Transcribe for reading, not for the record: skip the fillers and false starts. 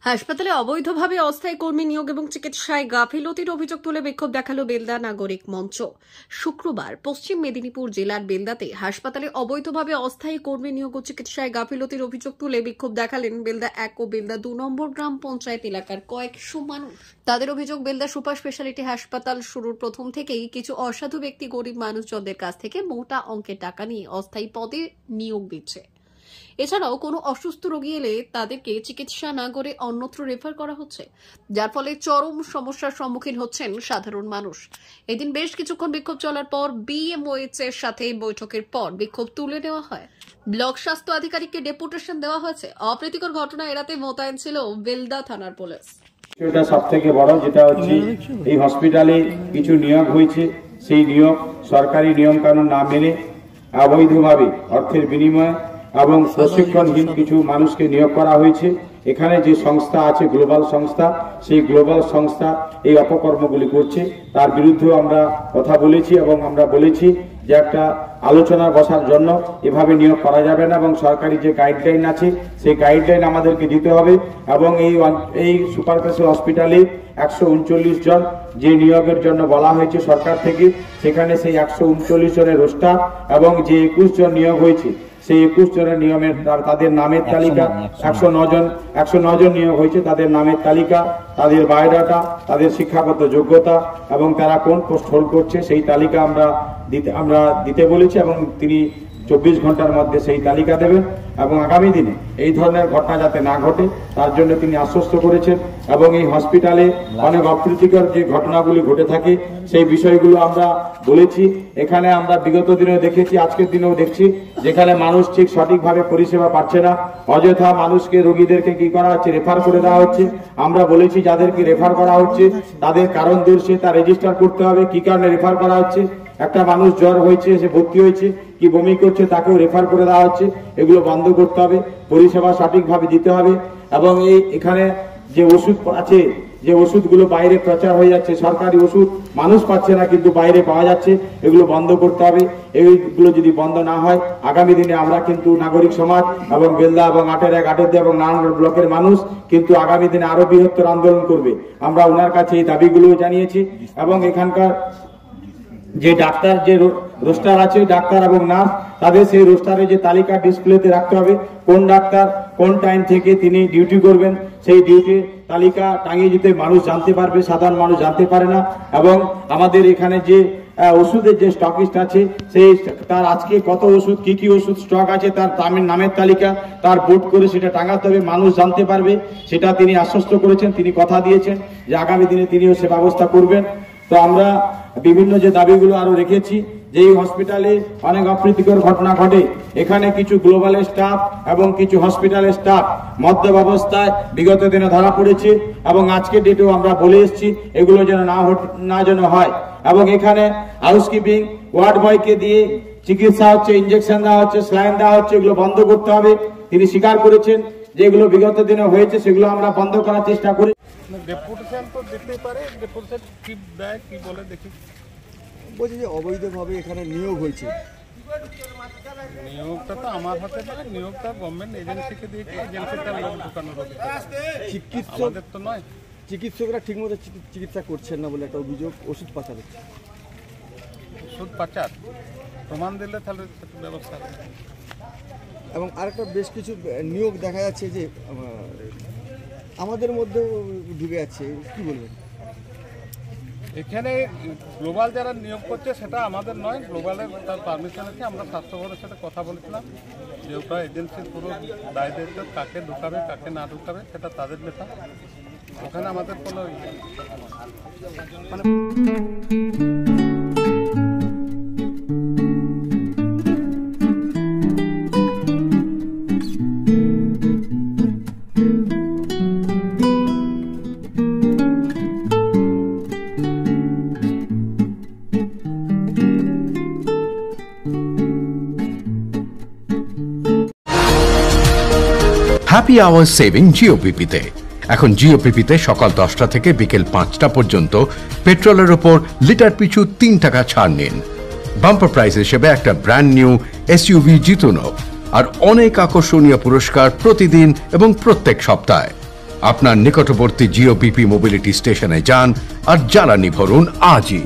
হাসপাতালে অবৈধভাবে অস্থায়ী কর্মী নিয়োগ এবং চিকিৎসায় গাফিলতির অভিযোগ তুলে বিক্ষোভ দেখালো বেলদা নাগরিক মঞ্চ। শুক্রবার পশ্চিম মেদিনীপুর জেলার বেলদাতে হাসপাতালে অবৈধভাবে অস্থায়ী কর্মী নিয়োগ ও চিকিৎসায় গাফিলতির অভিযোগ তুলে বিক্ষোভ দেখালেন বেলদা 1 ও বেলদা 2 নম্বর গ্রাম পঞ্চায়েত এলাকার কয়েকশো মানুষ। তাদের অভিযোগ, বেলদা সুপার স্পেশালিটি হাসপাতাল শুরুর প্রথম থেকেই কিছু অসাধু ব্যক্তি গরিব মানুষজনদের কাছ থেকে মোটা অঙ্কের টাকা নিয়ে অস্থায়ী পদে নিয়োগ দিচ্ছে। এছাড়াও কোনো অসুস্থ রোগী এলে তাদেরকে চিকিৎসা না করে অন্যত্র রেফার করা হচ্ছে, যার ফলে চরম সমস্যার সম্মুখীন হচ্ছেন সাধারণ মানুষ। এদিন বেশ কিছুক্ষণ বিক্ষোভ চলার পর বিএমওএইচ এর সাথে বৈঠকের পর বিক্ষোভ তুলে নেওয়া হয়। ব্লক স্বাস্থ্য আধিকারিককে ডেপুটেশন দেওয়া হয়েছে। অপ্রীতিকর ঘটনা এড়াতে মোতায়েন ছিল বেলদা থানার পুলিশ। এটা সবথেকে বড় যেটা হচ্ছে এই হসপিটালে কিছু নিয়োগ হয়েছে, সেই নিয়োগ সরকারি নিয়ম কানুন না মেনে অবৈধভাবে অর্থের বিনিময়ে এবং প্রশিক্ষণহীন কিছু মানুষকে নিয়োগ করা হয়েছে। এখানে যে সংস্থা আছে গ্লোবাল সংস্থা, সেই গ্লোবাল সংস্থা এই অপকর্মগুলি করছে, তার বিরুদ্ধেও আমরা কথা বলেছি এবং আমরা বলেছি যে একটা আলোচনা বসার জন্য এভাবে নিয়োগ করা যাবে না এবং সরকারি যে গাইডলাইন আছে সেই গাইডলাইন আমাদেরকে দিতে হবে। এবং এই সুপার স্পেশাল হসপিটালে 139 জন যে নিয়োগের জন্য বলা হয়েছে সরকার থেকে, সেখানে সেই 139 জনের রোস্টার এবং যে 21 জন নিয়োগ হয়েছে সেই 21 জনের নিয়মের তাদের নামের তালিকা, 109 জন নিয়োগ হয়েছে, তাদের নামের তালিকা, তাদের বায়োডাটা, তাদের শিক্ষাগত যোগ্যতা এবং তারা কোন পোস্ট হোল্ড করছে সেই তালিকা আমরা দিতে বলেছি এবং তিনি 24 ঘন্টার মধ্যে সেই তালিকা দেবেন এবং আগামী দিনে এই ধরনের ঘটনা যাতে না ঘটে তার জন্য তিনি আশ্বস্ত করেছেন। এবং এই হসপিটালে অনেক অপ্রীতিকর যে ঘটনাগুলি ঘটে থাকে সেই বিষয়গুলো আমরা বলেছি। এখানে আমরা বিগত দিনেও দেখেছি, আজকের দিনেও দেখছি, যেখানে মানুষ ঠিক সঠিকভাবে পরিষেবা পাচ্ছে না, অযথা মানুষকে রোগীদেরকে কি করা হচ্ছে, রেফার করে দেওয়া হচ্ছে। আমরা বলেছি যাদেরকে রেফার করা হচ্ছে তাদের কারণ দর্শিয়ে তা রেজিস্টার করতে হবে, কি কারণে রেফার করা হচ্ছে। একটা মানুষ জ্বর হয়েছে, সে ভর্তি হয়েছে, কি বমি করছে, তাকেও রেফার করে দেওয়া হচ্ছে। এগুলো বন্ধ করতে হবে, পরিষেবা সঠিকভাবে দিতে হবে। এবং এখানে যে ওষুধ আছে, যে ওষুধগুলো বাইরে প্রচার হয়ে যাচ্ছে, সরকারি ওষুধ মানুষ পাচ্ছে না কিন্তু বাইরে পাওয়া যাচ্ছে, এগুলো বন্ধ করতে হবে। এইগুলো যদি বন্ধ না হয় আগামী দিনে আমরা কিন্তু নাগরিক সমাজ এবং বেলদা এবং 8-1, 8-2 এবং নারায়ণগড় ব্লকের মানুষ কিন্তু আগামী দিনে আরো বৃহত্তর আন্দোলন করবে। আমরা ওনার কাছে এই দাবিগুলো জানিয়েছি এবং এখানকার যে ডাক্তার, যে রোস্টার আছে ডাক্তার এবং নার্স, তাদের সেই রোস্টারে যে তালিকা ডিসপ্লেতে রাখতে হবে, কোন ডাক্তার কোন টাইম থেকে তিনি ডিউটি করবেন, সেই ডিউটি তালিকা টাঙিয়ে দিতে মানুষ জানতে পারবে, সাধারণ মানুষ জানতে পারে না। এবং আমাদের এখানে যে ওষুধের যে স্টকিস্ট আছে সেই তার আজকে কত ওষুধ, কি কি ওষুধ স্টক আছে, তার নামের তালিকা তার বোর্ড করে সেটা টাঙাতে হবে, মানুষ জানতে পারবে। সেটা তিনি আশ্বস্ত করেছেন, তিনি কথা দিয়েছেন যে আগামী দিনে তিনিও সে ব্যবস্থা করবেন। তো আমরা বিভিন্ন যে দাবিগুলো আরো রেখেছি, যে এই হসপিটালে অনেক অপ্রীতিকর ঘটনা ঘটে, এখানে কিছু গ্লোবালের স্টাফ এবং কিছু হসপিটালের স্টাফ মদ্যপ অবস্থায় বিগত দিনে ধরা পড়েছে এবং আজকের ডেটেও আমরা বলে এসেছি এগুলো যেন না যেন হয়। এবং এখানে হাউসকিপিং ওয়ার্ড বয়কে দিয়ে চিকিৎসা হচ্ছে, ইনজেকশন দেওয়া হচ্ছে, স্যালাইন দেওয়া হচ্ছে, এগুলো বন্ধ করতে হবে। তিনি স্বীকার করেছেন যেগুলো বিগত দিনে হয়েছে সেগুলো আমরা বন্ধ করার চেষ্টা করি। ডেপুটেশন তো দিতে পারে, ডেপুটেশন কি দেয় কি বলে দেখি। বলছি যে অবৈধভাবে এখানে নিয়োগ হয়েছে, নিয়োগটা তো আমার হাতে নয়, নিয়োগটা গভর্নমেন্ট এজেন্সিকে দিয়েছে, এজেন্সিটা লোক ঢুকানোর চিকিৎসকদের তো নয়। চিকিৎসকরা ঠিকমতো চিকিৎসা করছেন না বলে একটা অভিযোগ, ওষুধ পাচার হচ্ছে। ওষুধ পাচার প্রমাণ দিলে তাহলে ব্যবস্থা হবে। এবং আরেকটা বেশ কিছু নিয়োগ দেখা যাচ্ছে যে আমাদের মধ্যেও ঢুকে যাচ্ছে, কি বলবেন? এখানে গ্লোবাল যারা নিয়োগ করছে সেটা আমাদের নয়, গ্লোবালের তার পারমিশন আছে। আমরা স্বাস্থ্য বোর্ডের সাথে কথা বলেছিলাম যে ওটা এজেন্সির পুরো দায় দায়িত্ব, কাকে ঢুকাবে কাকে না ঢুকাবে সেটা তাদের ব্যাপার। ওখানে আমাদের কোনো মানে হ্যাপি আওয়ার সেভিং জিওপিপিতে। এখন জিওপিপিতে সকাল 10টা থেকে বিকেল 5টা পর্যন্ত পেট্রোলের ওপর লিটার পিছু 3 টাকা ছাড় নিন। বাম্পার প্রাইজ হিসেবে একটা ব্র্যান্ড নিউ এসইউভি জিতুন আর অনেক আকর্ষণীয় পুরস্কার প্রতিদিন এবং প্রত্যেক সপ্তাহে। আপনার নিকটবর্তী জিওপিপি মোবিলিটি স্টেশনে যান আর জ্বালানি ভরুন আজই।